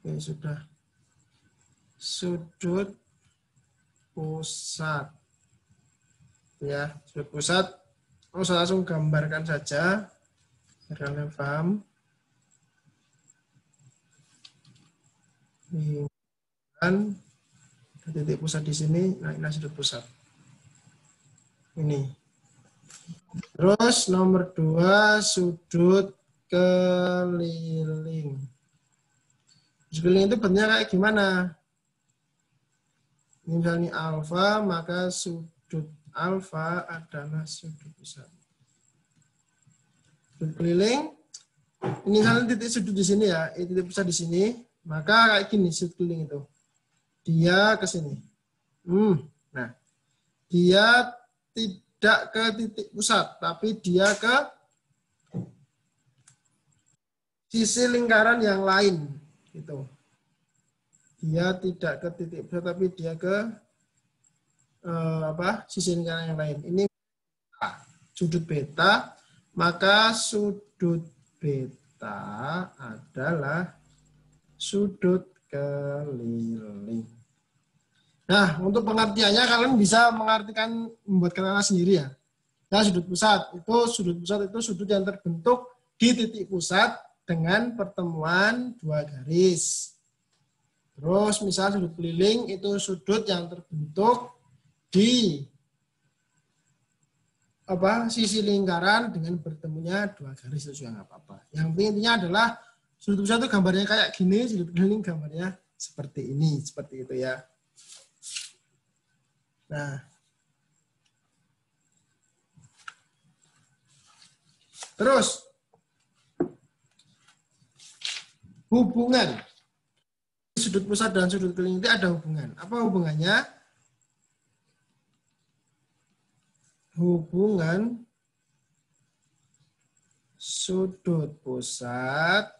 Oke, sudah. Sudut pusat. Ya, sudut pusat. Saya langsung gambarkan saja. Biar kalian paham. Ini kan titik pusat di sini. Nah, ini sudut pusat. Ini. Terus nomor 2, sudut keliling. Sudut keliling itu bentuknya kayak gimana? Misalnya alfa, maka sudut alfa adalah sudut pusat. Sudut keliling, ini misalnya titik sudut di sini ya, titik pusat di sini, maka kayak gini sudut keliling itu. Dia ke sini. Nah, dia tidak ke titik pusat, tapi dia ke sisi lingkaran yang lain. Gitu. Dia tidak ke titik pusat, tapi dia ke sisi lingkaran yang lain. Ini sudut beta, maka sudut beta adalah sudut keliling. Nah, untuk pengertiannya kalian bisa mengartikan, membuat kata sendiri ya. Nah, sudut pusat itu sudut yang terbentuk di titik pusat dengan pertemuan dua garis. Terus misal sudut keliling itu sudut yang terbentuk di sisi lingkaran dengan bertemunya dua garis, itu juga nggak apa-apa. Yang penting intinya adalah sudut pusat itu gambarnya kayak gini, sudut keliling gambarnya seperti ini, seperti itu ya. Nah, terus hubungan sudut pusat dan sudut keliling itu ada hubungan. Apa hubungannya? Hubungan sudut pusat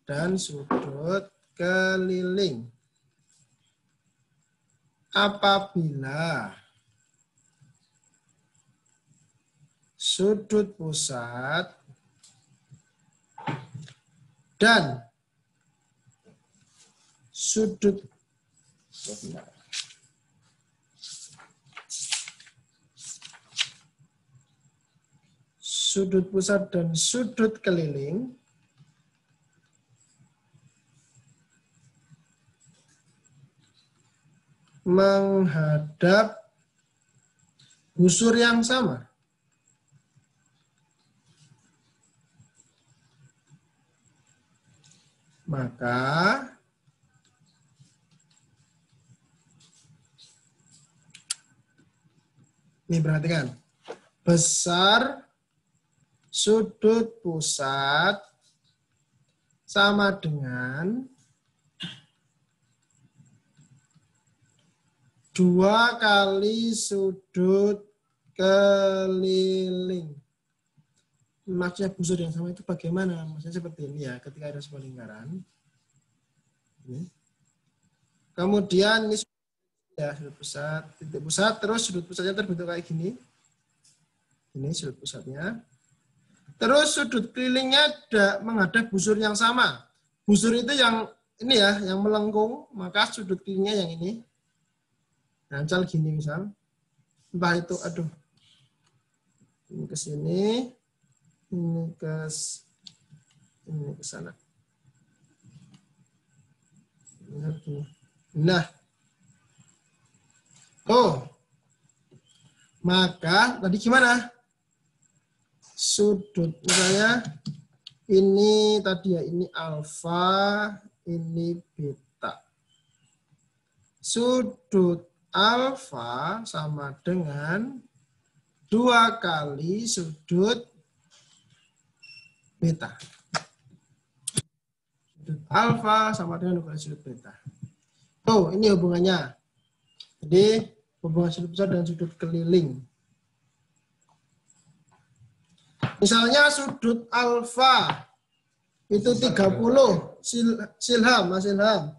dan sudut keliling. Apabila sudut pusat dan sudut pusat dan sudut keliling menghadap busur yang sama, maka ini perhatikan, besar sudut pusat sama dengan 2 kali sudut keliling. Maksudnya busur yang sama itu bagaimana? Maksudnya seperti ini ya, ketika ada sebuah lingkaran. Ini. Kemudian ini ya sudut pusat, titik pusat, terus sudut pusatnya terbentuk kayak gini. Ini sudut pusatnya. Terus sudut kelilingnya menghadap busur yang sama. Busur itu yang ini ya, yang melengkung, maka sudut kelilingnya yang ini. Nah, misal gini misal. Entah itu, ini ke sini, ini ke sana. Nah. Maka tadi gimana? Sudut misalnya ini tadi ya, ini alfa, ini beta. Sudut alfa sama dengan 2 kali sudut beta. Sudut alfa sama dengan 2 kali sudut beta. Ini hubungannya. Jadi hubungan sudut pusat dan sudut keliling. Misalnya sudut alfa itu 30. Silham, Mas Ilham.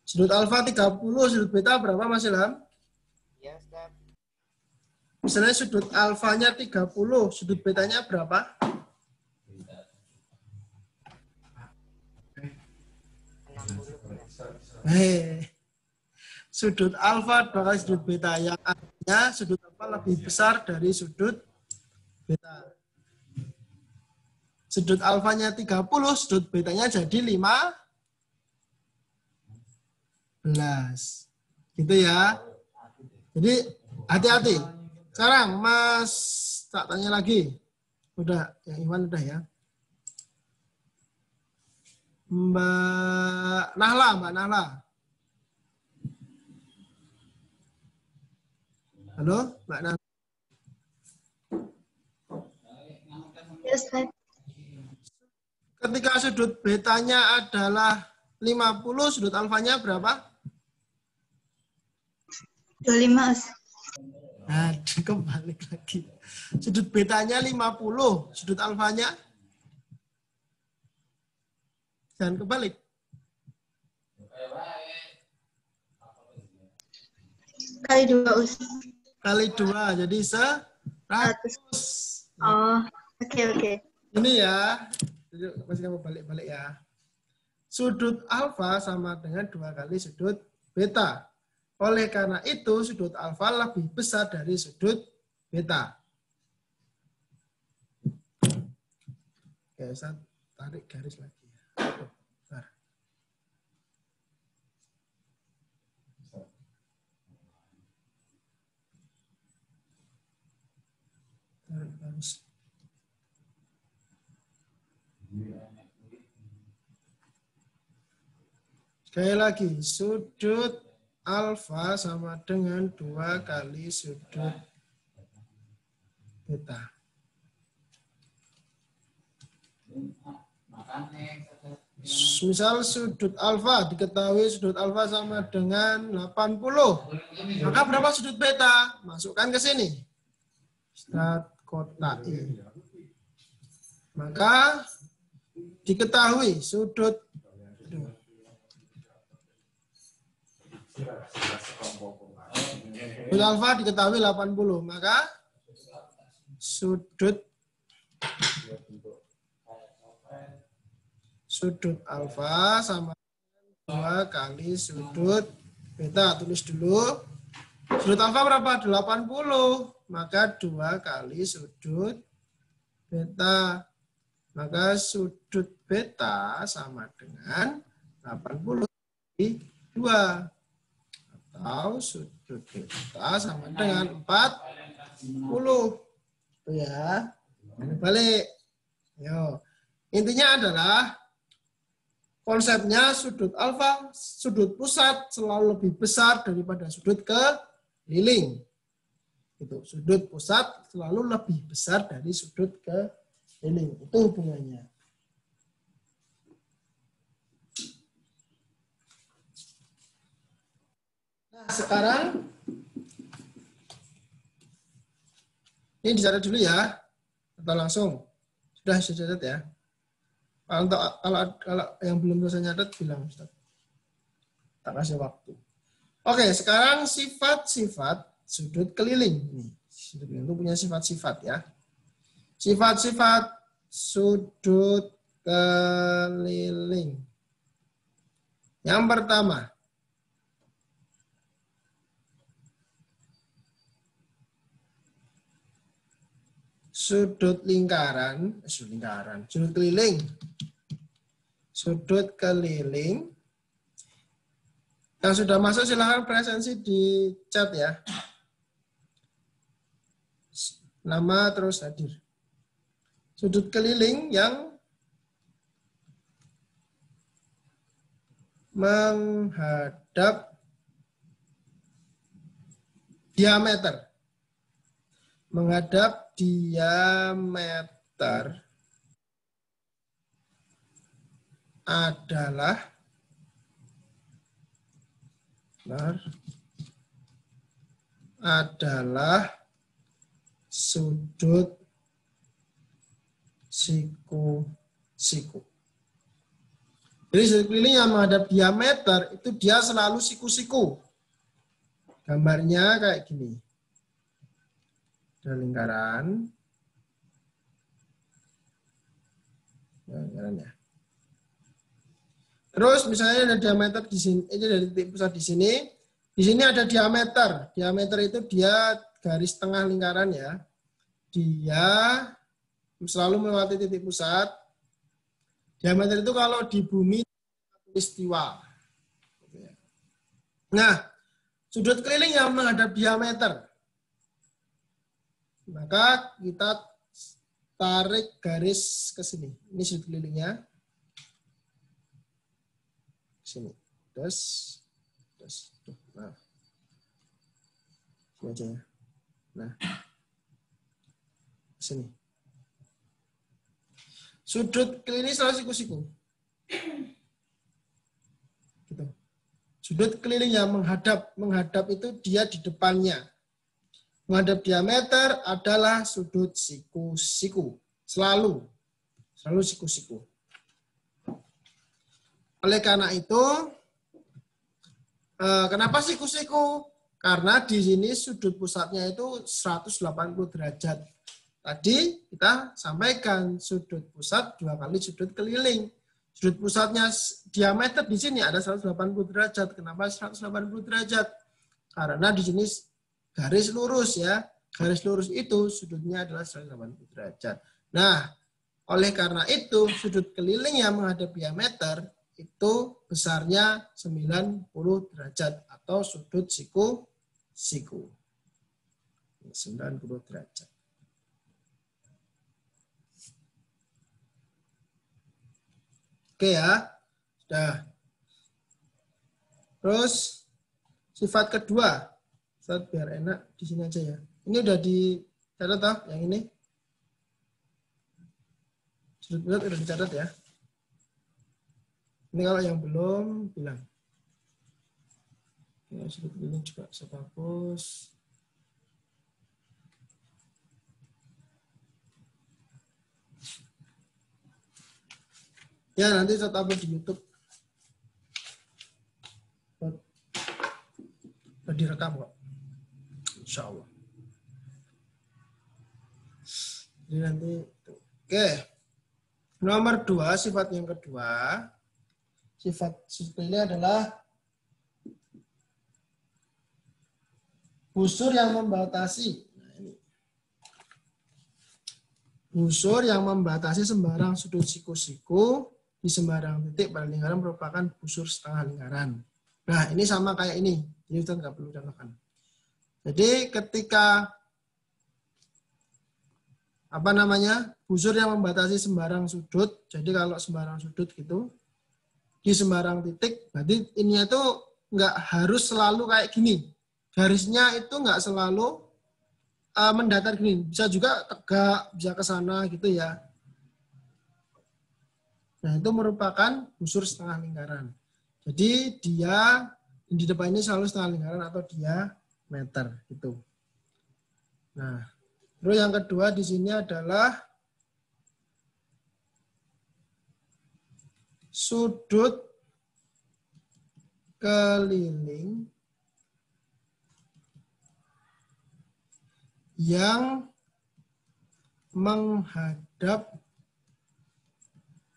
Sudut alfa 30, sudut beta berapa Mas Ilham? Ya, Ustaz. Misalnya sudut alfanya 30, sudut betanya berapa? Sudut alfa 2 kali sudut beta, yang artinya sudut alfa lebih besar dari sudut beta. Sudut alfanya 30, sudut betanya jadi 15. Gitu ya. Jadi hati-hati. Sekarang Mas tak tanya lagi. Udah, yang Iwan udah ya. Mbak Nahla. Halo, Mbak Nahla. Yes, Ketika sudut betanya adalah 50, sudut alfanya berapa? 25. Nah, kembali lagi. Sudut betanya 50, sudut alfanya? Jangan kebalik. Kali 2 Us. Kali 2, jadi 100. Oh, oke. Ini ya, masih kamu balik-balik ya. Sudut alfa sama dengan 2 kali sudut beta. Oleh karena itu, sudut alfa lebih besar dari sudut beta. Oke, saya tarik garis lagi. Bentar. Tarik garis. Sekali lagi, sudut alfa sama dengan 2 kali sudut beta. Misal sudut alfa, diketahui sudut alfa sama dengan 80. Maka berapa sudut beta? Masukkan ke sini. Start kotak I. Maka diketahui sudut alfa diketahui 80, maka sudut alfa sama 2 kali sudut beta. Tulis dulu. Sudut alfa berapa? 80. Maka 2 kali sudut beta. Maka sudut beta sama dengan 80 kali 2. Atau sudut beta sama dengan 40. Itu ya. Balik. Yo. Intinya adalah konsepnya sudut alfa, sudut pusat selalu lebih besar daripada sudut keliling. Itu sudut pusat selalu lebih besar dari sudut keliling. Itu hubungannya. Nah, sekarang ini dicatat dulu ya, atau langsung sudah dicatat ya. Kalau yang belum selesai nyatet bilang Ustaz. Tak kasih waktu. Oke, sekarang sifat-sifat sudut keliling. Sudut keliling itu punya sifat-sifat ya. Sifat-sifat sudut keliling. Yang pertama, sudut keliling. Sudut keliling. Yang sudah masuk silahkan presensi di chat ya. Nama terus hadir. Sudut keliling yang menghadap diameter. Menghadap diameter adalah sudut siku-siku. Jadi sudut keliling yang menghadap diameter itu dia selalu siku-siku. Gambarnya kayak gini. Ada lingkaran. Lingkarannya. Terus misalnya ada diameter di sini, ini dari titik pusat di sini. Di sini ada diameter. Diameter itu dia garis tengah lingkaran ya. Dia selalu melewati titik pusat. Diameter itu kalau di bumi istiwa. Nah, sudut keliling yang menghadap diameter. Maka kita tarik garis ke sini. Ini sudut kelilingnya. Sini. Terus. Nah. Ini aja ya. Nah. Sini. Sudut keliling selalu siku-siku. Gitu. Sudut keliling yang menghadap itu dia di depannya. Menghadap diameter adalah sudut siku-siku. Selalu siku-siku. Oleh karena itu, kenapa siku-siku? Karena di sini sudut pusatnya itu 180 derajat. Tadi kita sampaikan sudut pusat 2 kali sudut keliling. Sudut pusatnya diameter di sini ada 180 derajat. Kenapa 180 derajat? Karena di sini garis lurus ya. Garis lurus itu sudutnya adalah 180 derajat. Nah, oleh karena itu sudut keliling yang menghadap diameter itu besarnya 90 derajat atau sudut siku-siku. 90 derajat. Oke ya. Sudah. Terus sifat kedua. Biar enak di sini aja ya. Ini udah dicatat toh yang ini. Sudut pusat udah dicatat ya. Ini kalau yang belum bilang. Ya, sudut ini juga saya hapus. Ya nanti saya upload di YouTube. Udah direkam kok. Insya Allah. Jadi nanti oke. Nomor 2, sifat yang kedua. Sifat ini adalah busur yang membatasi. Nah, ini. Busur yang membatasi sembarang sudut siku-siku di sembarang titik pada lingkaran merupakan busur setengah lingkaran. Nah, ini sama kayak ini. Jadi kita nggak perlu contohkan. Jadi ketika busur yang membatasi sembarang sudut. Jadi kalau sembarang sudut gitu di sembarang titik, berarti ini itu nggak harus selalu kayak gini. Garisnya itu nggak selalu mendatar gini. Bisa juga tegak, bisa ke sana gitu ya. Nah, itu merupakan busur setengah lingkaran. Jadi dia di depan ini selalu setengah lingkaran atau diameter gitu. Nah, terus yang kedua di sini adalah sudut keliling yang menghadap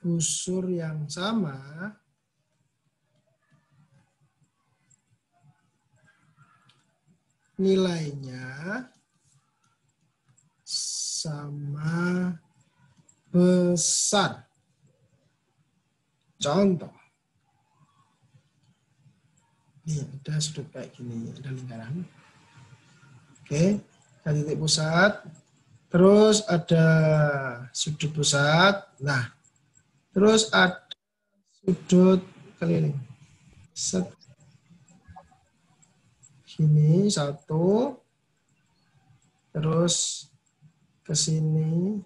busur yang sama nilainya sama besar. Contoh. Ini ada sudut kayak gini, ada lingkaran. Oke, ada titik pusat. Terus ada sudut pusat. Nah, terus ada sudut keliling. Set. Sini satu. Terus ke sini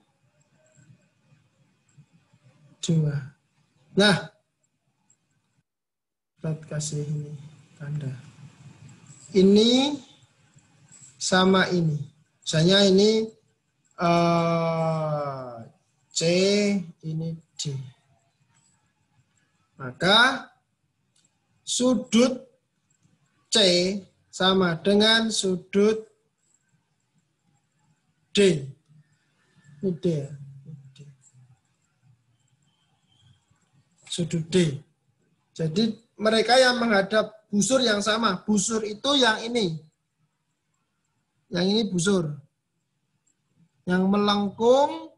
2. Nah, kita kasih ini tanda. Ini sama ini. Misalnya ini C, ini D. Maka sudut C sama dengan sudut D. Ini D. Sudut D. Jadi mereka yang menghadap busur yang sama. Busur itu yang ini. Yang ini busur. Yang melengkung,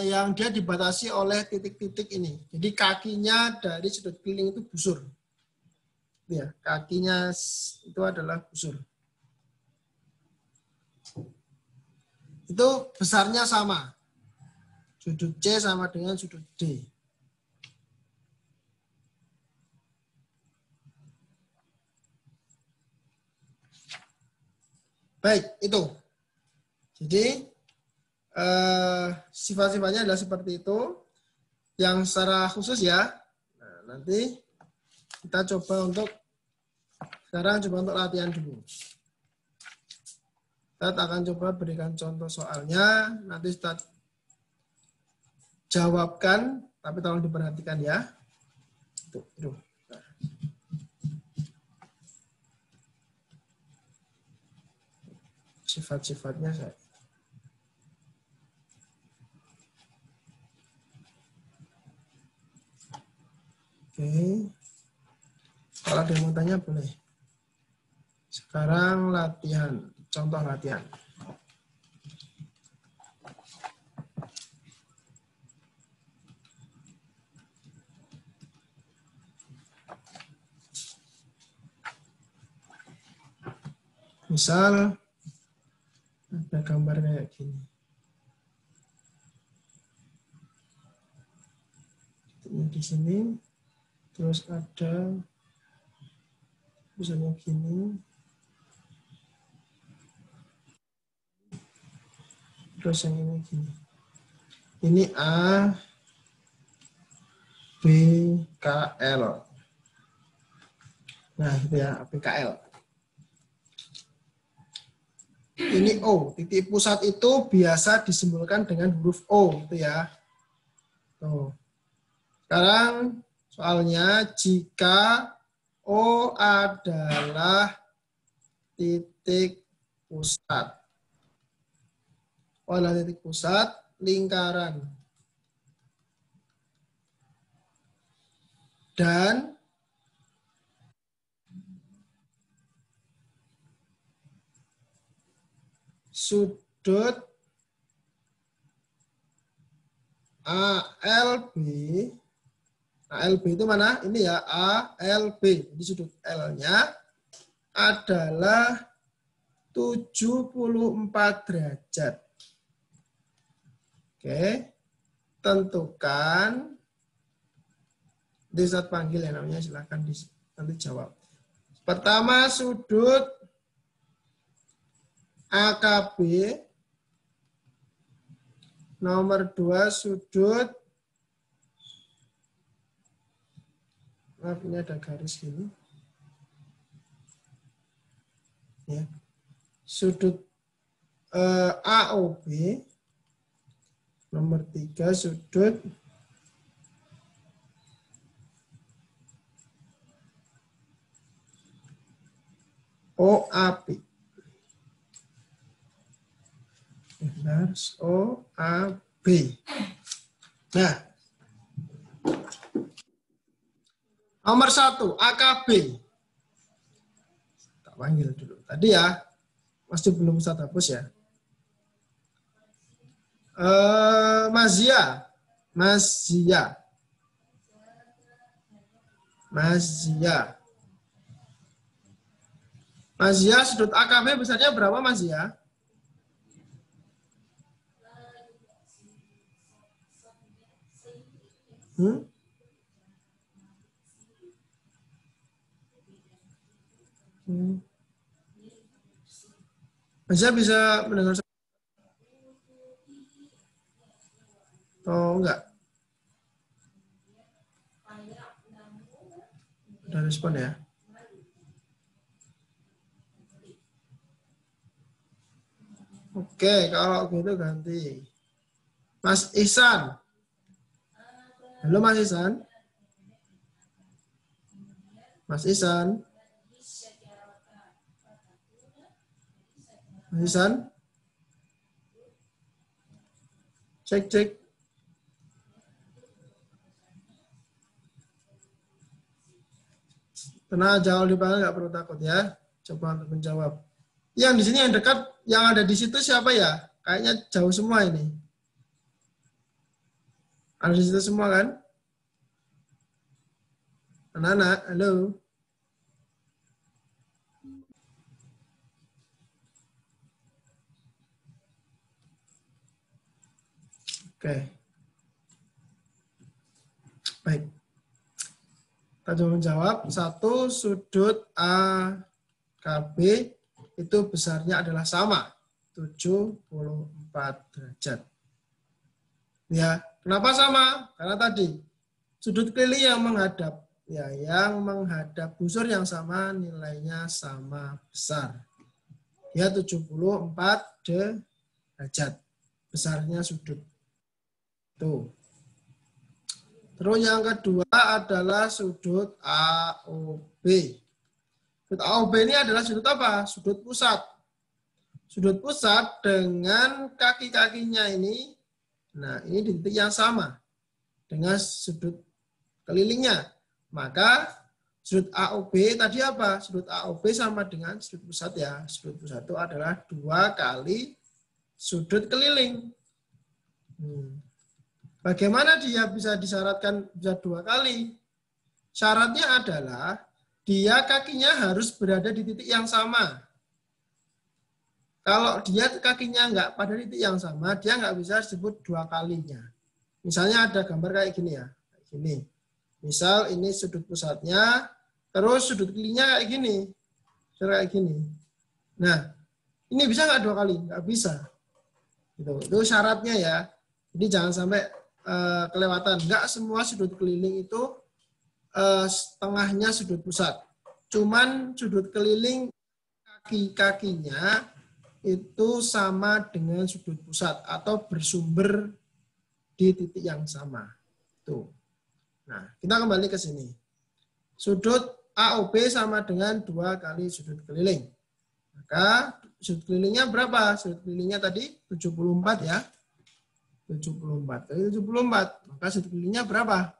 yang dia dibatasi oleh titik-titik ini. Jadi kakinya dari sudut keliling itu busur. Ya, kakinya itu adalah busur. Itu besarnya sama. Sudut C sama dengan sudut D. Baik, itu. Jadi sifat-sifatnya adalah seperti itu. Yang secara khusus ya. Nah, nanti kita coba untuk sekarang coba untuk latihan dulu. Kita akan coba berikan contoh soalnya. Nanti Ustaz jawabkan, tapi tolong diperhatikan ya. Tuh. Sifat-sifatnya saya. Oke. Kalau ada yang mau tanya boleh. Sekarang latihan, contoh latihan. Misal ada gambar kayak gini. Ini di sini, terus ada misalnya gini, terus yang ini gini. Ini A, B, K, L. Nah, itu ya, B, K, L. Ini O, titik pusat itu biasa disimbolkan dengan huruf O, gitu ya. Tuh. Sekarang soalnya jika O adalah titik pusat. O adalah titik pusat lingkaran. Dan sudut ALB. ALB itu mana? Ini ya, ALB. Jadi sudut L-nya adalah 74 derajat. Oke. Tentukan. Di saat panggil ya namanya, silahkan nanti jawab. Pertama sudut AKB. Nomor 2 sudut, maaf ini ada garis gini. Ya. Sudut AOB. Nomor 3 sudut OAB. Benar, OAB. Nah, nomor 1 AKB. Tak panggil dulu. Tadi ya, masih belum bisa hapus ya. Mazia. Mazia sudut AKB besarnya berapa Mazia? Mazia bisa mendengar atau enggak? Udah respon ya? Oke, kalau gitu ganti. Mas Ihsan. Halo Mas Ihsan. Mas Ihsan. Mas Ihsan. Cek. Tenang aja, kalau dipanggil nggak perlu takut ya. Coba untuk menjawab. Yang di sini yang dekat, yang ada di situ siapa ya? Kayaknya jauh semua ini. Ada di situ semua kan? Anak-anak, halo. Oke. Baik. Kita coba menjawab. 1 sudut AKB itu besarnya adalah sama. 74 derajat. Ya, kenapa sama? Karena tadi sudut keliling yang menghadap, ya, yang menghadap busur yang sama nilainya sama besar. Ya, 74 derajat besarnya sudut. Tuh. Terus yang kedua adalah sudut AOB. Sudut AOB ini adalah sudut apa? Sudut pusat. Sudut pusat dengan kaki-kakinya ini, nah ini di titik yang sama dengan sudut kelilingnya. Maka sudut AOB tadi apa? Sudut AOB sama dengan sudut pusat ya. Sudut pusat itu adalah 2 kali sudut keliling. Bagaimana dia bisa disyaratkan bisa 2 kali? Syaratnya adalah dia kakinya harus berada di titik yang sama. Kalau dia kakinya nggak pada titik yang sama, dia nggak bisa disebut 2 kalinya. Misalnya ada gambar kayak gini ya, kayak gini. Misal ini sudut pusatnya, terus sudut kelilingnya kayak gini, kayak gini. Nah, ini bisa nggak 2 kali? Nggak bisa. Itu syaratnya ya. Jadi jangan sampai kelewatan. Nggak semua sudut keliling itu setengahnya sudut pusat. Cuman sudut keliling kaki-kakinya itu sama dengan sudut pusat atau bersumber di titik yang sama. Tuh. Nah, kita kembali ke sini. Sudut AOB sama dengan 2 kali sudut keliling. Maka sudut kelilingnya berapa? Sudut kelilingnya tadi 74 ya. 74. Dari 74. Maka sudut kelilingnya berapa?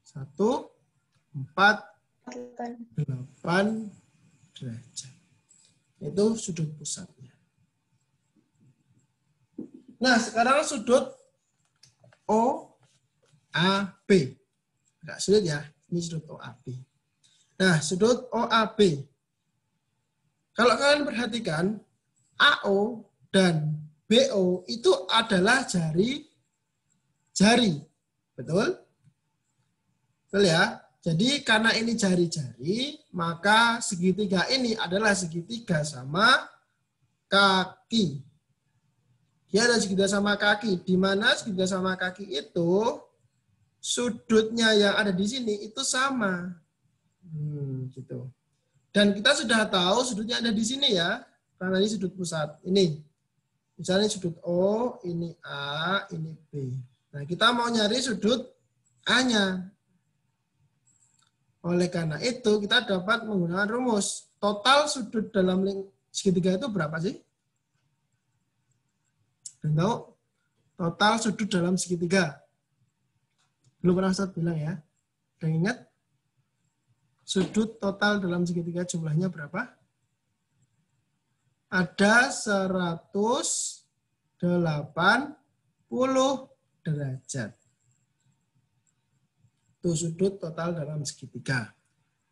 1, 4, 8 derajat. Itu sudut pusatnya. Nah, sekarang sudut OAB. Enggak sulit ya. Ini sudut OAB. Nah, sudut OAB. Kalau kalian perhatikan, AO dan BO itu adalah jari-jari. Betul? Betul ya? Jadi karena ini jari-jari, maka segitiga ini adalah segitiga sama kaki. Dia ada segitiga sama kaki. Di mana segitiga sama kaki itu, sudutnya yang ada di sini itu sama. Gitu. Dan kita sudah tahu sudutnya ada di sini ya. Karena ini sudut pusat. Ini. Misalnya sudut O, ini A, ini B. Nah, kita mau nyari sudut A-nya. Oleh karena itu, kita dapat menggunakan rumus. Total sudut dalam segitiga itu berapa sih? Dan tahu? Total sudut dalam segitiga. Belum pernah Ustaz bilang ya. Dan ingat? Sudut total dalam segitiga jumlahnya berapa? Ada 180 derajat. Itu sudut total dalam segitiga.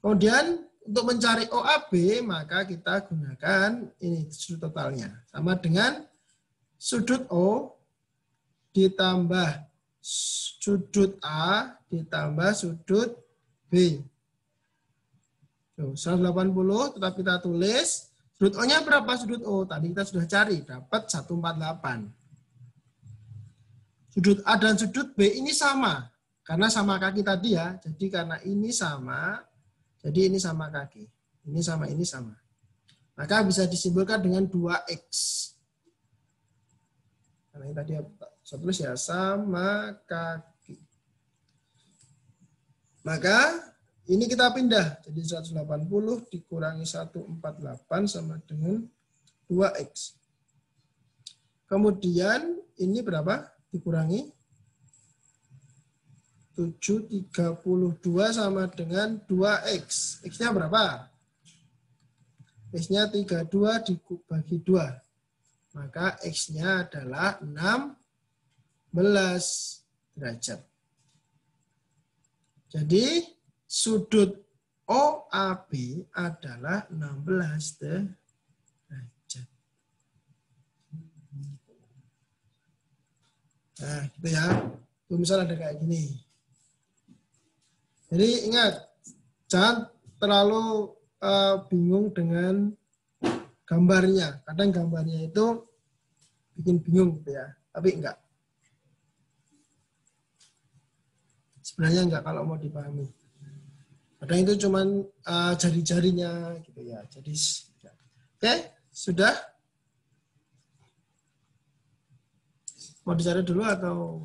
Kemudian untuk mencari OAB, maka kita gunakan ini sudut totalnya. Sama dengan sudut O ditambah sudut A ditambah sudut B. 180, tetap kita tulis. Sudut O-nya berapa sudut O? Tadi kita sudah cari, dapat 148. Sudut A dan sudut B ini sama. Karena sama kaki tadi ya. Jadi karena ini sama, jadi ini sama kaki. Ini sama, ini sama. Maka bisa disimbolkan dengan 2X. Karena ini tadi saya tulis ya, sama kaki. Maka ini kita pindah, jadi 180 dikurangi 148 sama dengan 2X. Kemudian ini berapa? Dikurangi 732 sama dengan 2X. X-nya berapa? X-nya 32 dibagi 2. Maka X-nya adalah 16 derajat. Jadi sudut OAB adalah 16 derajat. Nah, gitu ya. Itu misal ada kayak gini. Jadi ingat, jangan terlalu bingung dengan gambarnya. Kadang gambarnya itu bikin bingung gitu ya. Tapi enggak. Sebenarnya enggak kalau mau dipahami. Kadang itu cuman jari-jarinya gitu ya. Jadi oke, sudah? Mau dicari dulu atau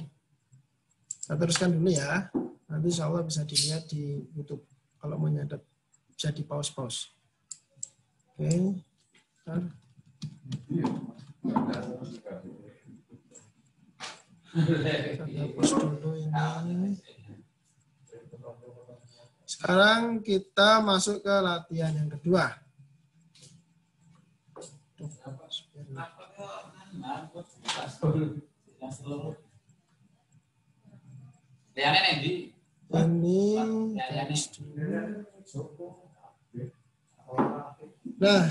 saya teruskan dulu ya? Nanti insya Allah bisa dilihat di YouTube. Kalau mau nyatet, bisa di pause-pause. Oke. Kita hapus dulu ini. Sekarang kita masuk ke latihan yang kedua. Ini nah,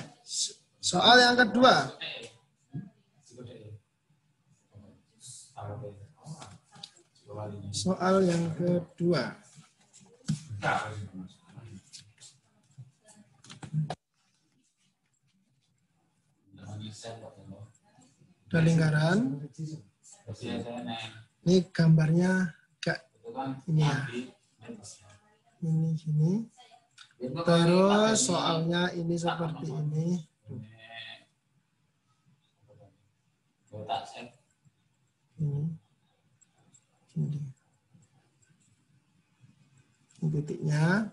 soal yang kedua. Soal yang kedua. Ada lingkaran. Ini gambarnya kayak ini ya. Ini gini. Terus soalnya ini seperti ini. Ini titiknya.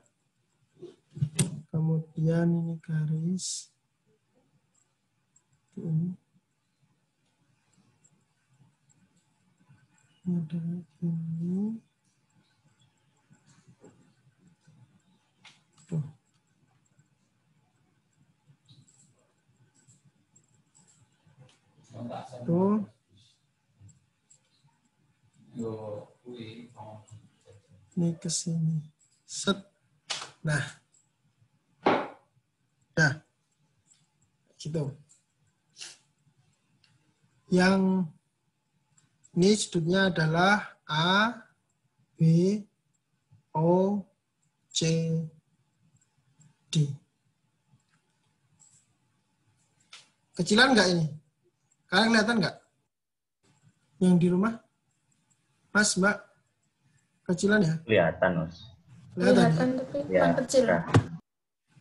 Kemudian ini garis. Ini ada ini. Tuh. Tuh. Ini ke sini. Set. Nah. Nah. Gitu. Yang ini sudutnya adalah A, B, O, C, D. Kecilan nggak ini? Kalian kelihatan nggak? Yang di rumah? Mas, Mbak? Kecilan ya? Kelihatan, Mas. Kelihatan tapi Ya, kecil. ya.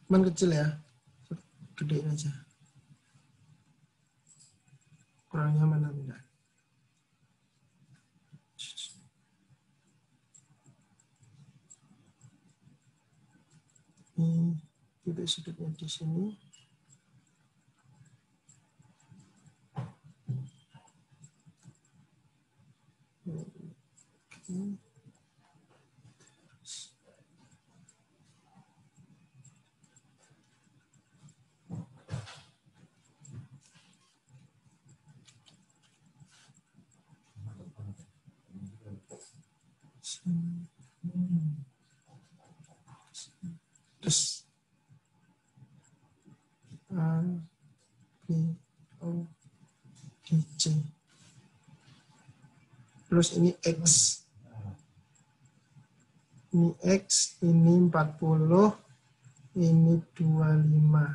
Cuman kecil ya? Gedein aja. Kurangnya mana enggak? Ini titik sudutnya di sini. Terus A, B, O, D, C. Terus ini X. Ini X, ini 40, ini 25.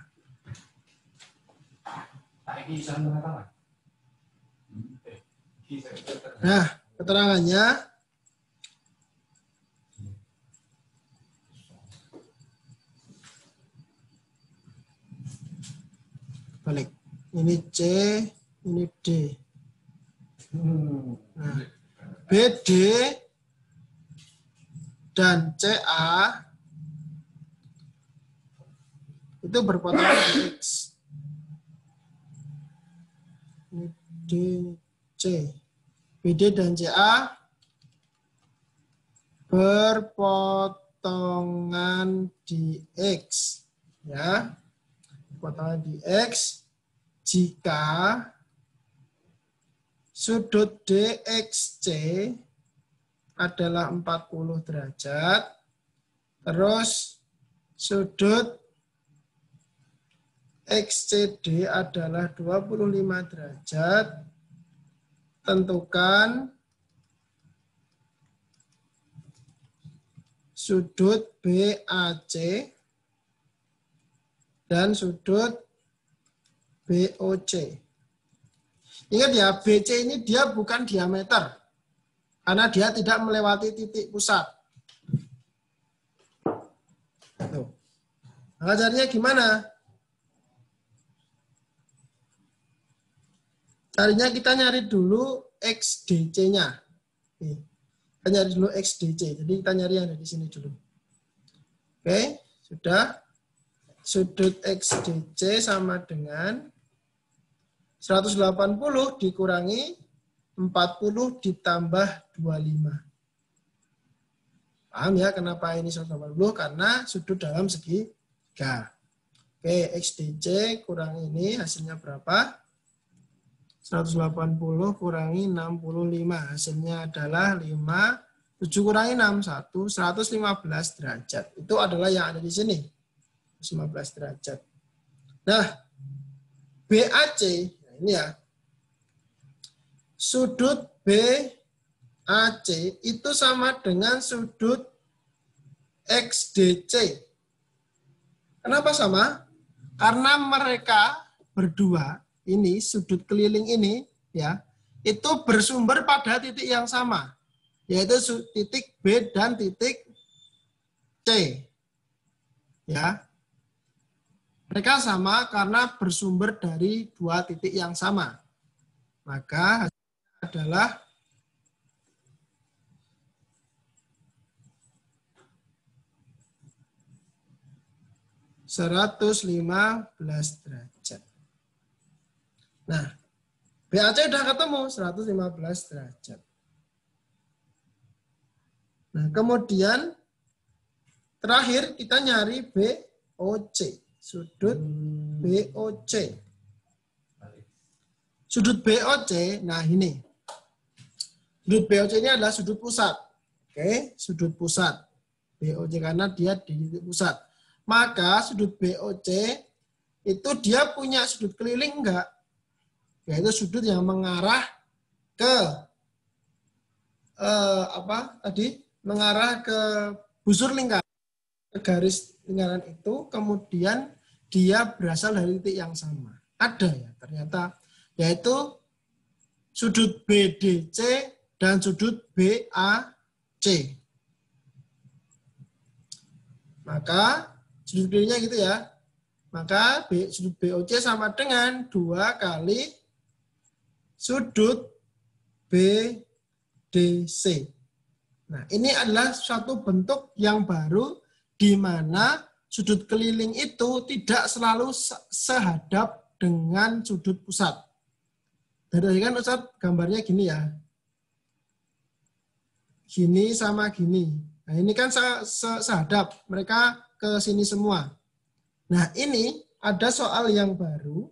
Nah, keterangannya balik. Ini C, ini D. Nah, BD dan CA itu berpotensi di X. Ini D, C. BD dan CA berpotongan di X. Ya, berpotongan di X jika sudut DXC adalah 40 derajat, terus sudut XCD adalah 25 derajat, tentukan sudut BAC dan sudut BOC. Ingat ya, BC ini dia bukan diameter, karena dia tidak melewati titik pusat. Tuh. Nah, caranya gimana? Carinya kita nyari dulu XDC-nya. Kita nyari dulu XDC. Jadi kita nyari yang ada di sini dulu. Oke, sudah. Sudut XDC sama dengan 180 dikurangi 40 ditambah 25. Paham ya kenapa ini 180? Karena sudut dalam segitiga. Oke, XDC kurang ini hasilnya berapa? 180 kurangi 65. Hasilnya adalah 5. 7 kurangi 6, 115 derajat. Itu adalah yang ada di sini. 15 derajat. Nah, BAC, nah ini ya. Sudut BAC itu sama dengan sudut XDC. Kenapa sama? Karena mereka berdua, ini sudut keliling ini, ya, itu bersumber pada titik yang sama, yaitu titik B dan titik C. Ya. Mereka sama karena bersumber dari dua titik yang sama. Maka hasilnya adalah derajat. Nah, BAC udah ketemu 115 derajat. Nah, kemudian terakhir kita nyari BOC. Sudut BOC. Sudut BOC, nah ini. Sudut BOC ini adalah sudut pusat. Oke, sudut pusat. BOC karena dia di titik pusat. Maka sudut BOC itu dia punya sudut keliling enggak? Yaitu sudut yang mengarah ke mengarah ke busur lingkaran, ke garis lingkaran itu, kemudian dia berasal dari titik yang sama. Ada ya ternyata, yaitu sudut BDC dan sudut BAC. Maka sudut kelilingnya gitu ya. Maka sudut BOC sama dengan 2 kali sudut BDC. Nah, ini adalah suatu bentuk yang baru di mana sudut keliling itu tidak selalu sehadap dengan sudut pusat. Dari kan Ustaz gambarnya gini ya. Gini sama gini. Nah, ini kan sehadap. Mereka ke sini semua. Nah, ini ada soal yang baru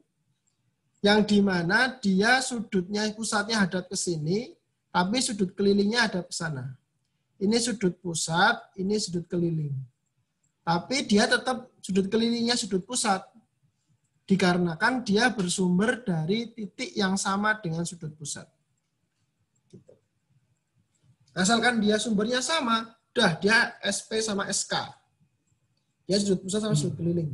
yang di mana dia sudutnya pusatnya hadap ke sini, tapi sudut kelilingnya hadap ke sana. Ini sudut pusat, ini sudut keliling. Tapi dia tetap sudut kelilingnya sudut pusat. Dikarenakan dia bersumber dari titik yang sama dengan sudut pusat. Asalkan dia sumbernya sama, udah dia SP sama SK. Dia sudut pusat sama sudut keliling.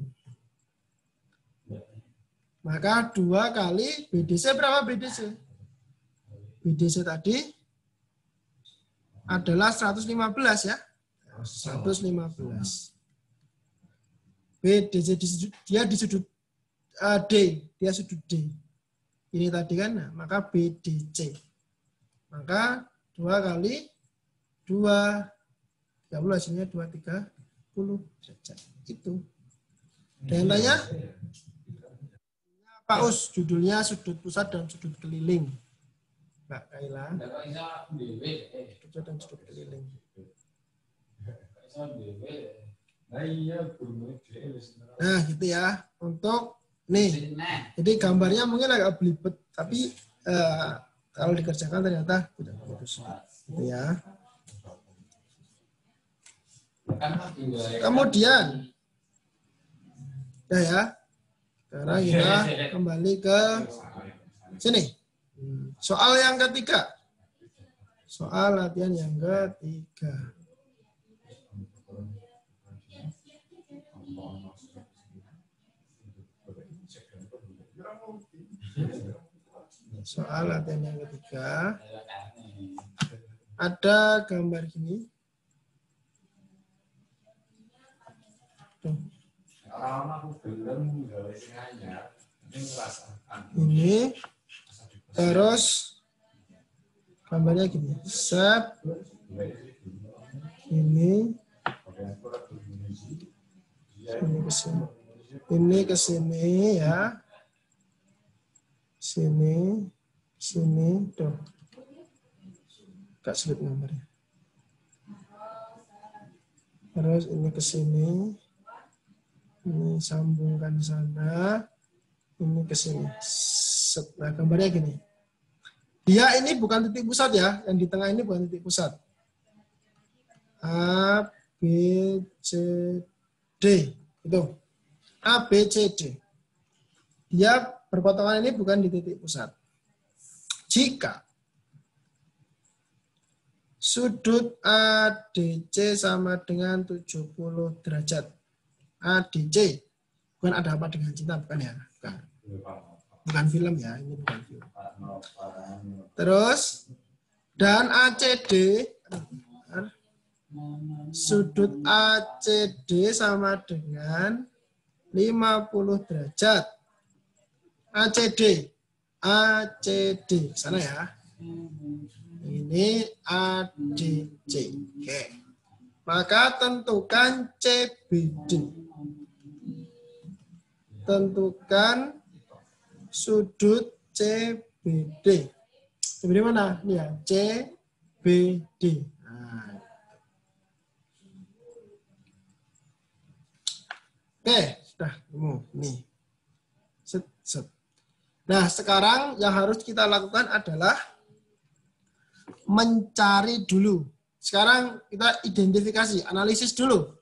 Maka 2 kali BDC berapa BDC? BDC tadi adalah 115 ya. 115. BDC dia di sudut D, dia sudut D. Ini tadi kan, nah, maka BDC. Maka 2 kali 2, 30 hasilnya 230 derajat. Itu. Dan tanya? Pak Us, judulnya sudut pusat dan sudut keliling. Mbak Kaila. Sudut pusat dan sudut keliling. Nah, gitu ya. Untuk nih. Jadi gambarnya mungkin agak belibet, tapi kalau dikerjakan ternyata tidak begitu sulit. Gitu ya. Kemudian ya. Sekarang kita kembali ke sini. Soal yang ketiga. Soal latihan yang ketiga. Soal latihan yang ketiga. Ada gambar gini. Tuh. Ini. Terus gambarnya gini. Set. Ini. Ini ke sini. Ini ke sini ya. Sini. Sini. Tuh. Agak sulit gambarnya. Terus ini ke sini. Ini sambungkan sana. Ini ke sini. Nah, gambarnya gini. Dia ini bukan titik pusat ya. Yang di tengah ini bukan titik pusat. A, B, C, D. Itu. A, B, C, D. Dia berpotongan ini bukan di titik pusat. Jika sudut ADC sama dengan 70 derajat. ADC. Bukan Ada Apa Dengan Cinta, bukan ya? Bukan. Bukan film ya, ini bukan film. Terus, dan ACD, sudut ACD sama dengan 50 derajat. ACD, ACD, sana ya. Ini ADC. Oke. Maka tentukan CBD. Tentukan sudut CBD. CBD mana? Ini ya, CBD. Nah. Oke, sudah ketemu. Nih. Set, set. Nah, sekarang yang harus kita lakukan adalah mencari dulu. Sekarang kita identifikasi, analisis dulu.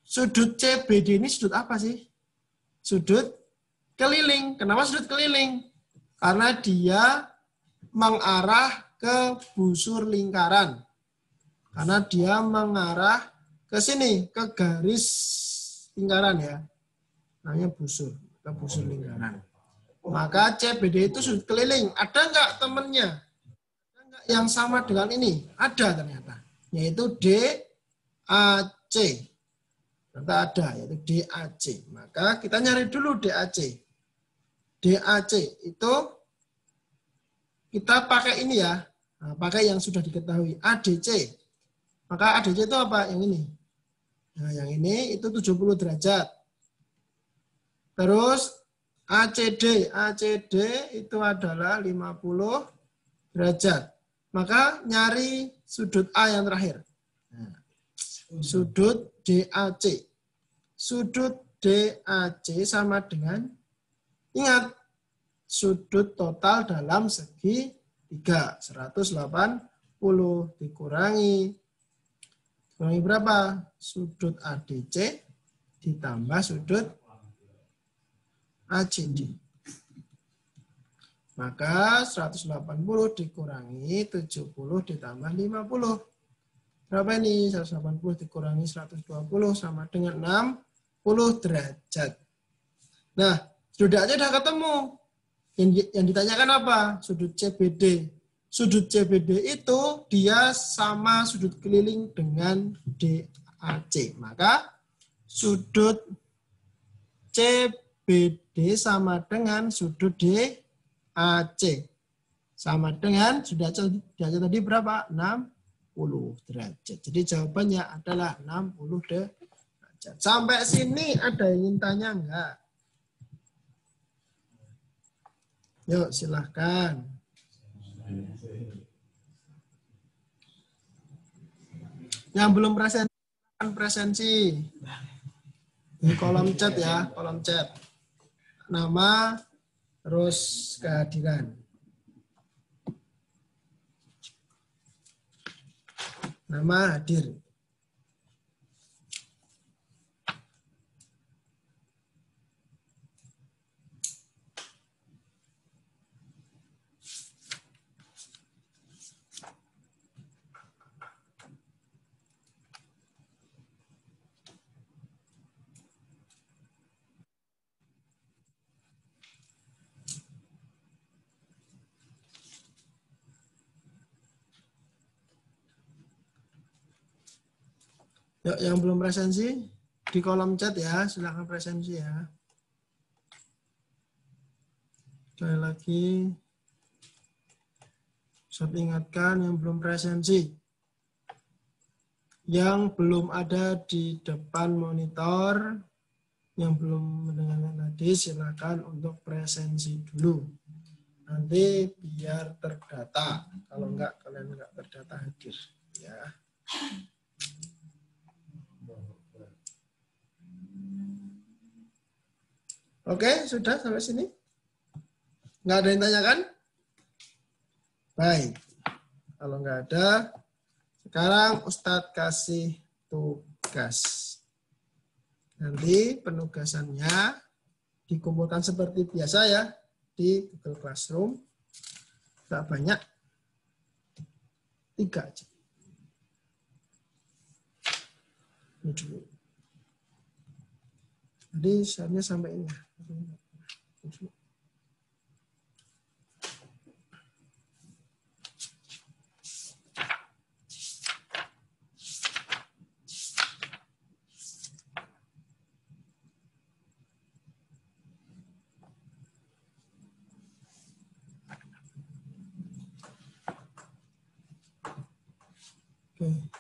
Sudut CBD ini sudut apa sih? Sudut keliling. Kenapa sudut keliling? Karena dia mengarah ke busur lingkaran. Karena dia mengarah ke sini, ke garis lingkaran ya. Namanya busur, ke busur lingkaran. Maka CBD itu sudut keliling. Ada nggak temennya? Ada nggak yang sama dengan ini? Ada ternyata. Yaitu DAC. Ternyata ada, yaitu DAC. Maka kita nyari dulu DAC. DAC itu kita pakai ini ya. Nah, pakai yang sudah diketahui. ADC. Maka ADC itu apa? Yang ini. Nah, yang ini itu 70 derajat. Terus ACD. ACD itu adalah 50 derajat. Maka nyari sudut A yang terakhir. Nah, sudut DAC. Sudut DAC sama dengan, ingat, sudut total dalam segi 3. 180 dikurangi berapa? Sudut ADC ditambah sudut ACD. Maka 180 dikurangi 70 ditambah 50. Berapa ini? 180 dikurangi 120 sama dengan 60 derajat. Nah, sudut aja udah ketemu. Yang ditanyakan apa? Sudut CBD. Sudut CBD itu dia sama sudut keliling dengan DAC. Maka sudut CBD sama dengan sudut DAC. Sama dengan, sudah DAC tadi berapa? 60 derajat. Jadi jawabannya adalah 60 derajat. Sampai sini ada yang ingin tanya enggak? Yuk silahkan. Yang belum presensi. Di kolom chat ya, kolom chat. Nama, terus kehadiran. Nama hadir. Yuk, yang belum presensi di kolom chat ya, silakan presensi ya. Sekali lagi, saya ingatkan yang belum presensi, yang belum ada di depan monitor, yang belum mendengarkan tadi, silakan untuk presensi dulu. Nanti biar terdata. Kalau enggak, kalian enggak terdata hadir. Ya. Oke, sudah sampai sini? Enggak ada yang tanyakan? Baik. Kalau enggak ada, sekarang Ustadz kasih tugas. Nanti penugasannya dikumpulkan seperti biasa ya di Google Classroom. Enggak banyak. 3 aja. Ini dulu. Jadi share-nya sampai ini. Oke.